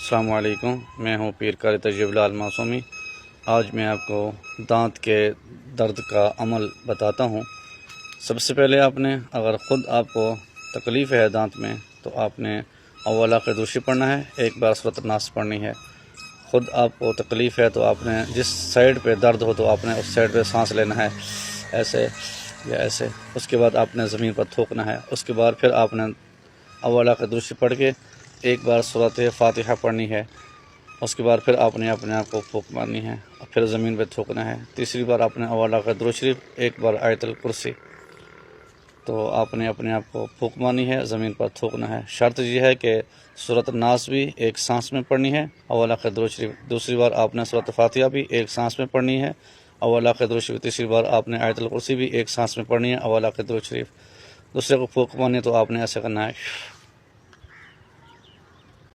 السلام علیکم، میں ہوں پیر قاری تجیب لال معصومی۔ آج میں آپ کو دانت کے درد کا عمل بتاتا ہوں۔ سب سے پہلے اگر خود آپ کو تکلیف ہے دانت میں تو آپ نے اول آخر درشی پڑھنا ہے، ایک بار سورۃ الناس پڑھنی ہے۔ خود آپ کو تکلیف ہے تو آپ نے جس سائڈ پہ درد ہو تو آپ نے اس سائڈ پہ سانس لینا ہے، ایسے یا ایسے۔ اس کے بعد آپ نے زمین پر تھوکنا ہے۔ اس کے بعد پھر آپ نے اول آخر درشی پڑھ کے ایک بار سورۃ فاتحہ پڑھنی ہے۔ اس کے بعد پھر آپ نے اپنے آپ کو پھونک مارنی ہے اور پھر زمین پہ تھوکنا ہے۔ تیسری بار آپ نے اول آخر درود شریف، ایک بار آیت الکرسی، تو آپ نے اپنے آپ کو پھونک مارنی ہے، زمین پر تھوکنا ہے۔ شرط یہ ہے کہ سورۃ الناس بھی ایک سانس میں پڑھنی ہے، اول آخر درود شریف۔ دوسری بار آپ نے سورۃ فاتحہ بھی ایک سانس میں پڑھنی ہے، اول آخر درود شریف۔ تیسری بار آپ نے آیت الکرسی بھی ایک سانس میں پڑھنی ہے، اول آخر درود شریف۔ دوسرے کو پھونک مارنی ہے تو آپ نے ایسے کرنا ہے۔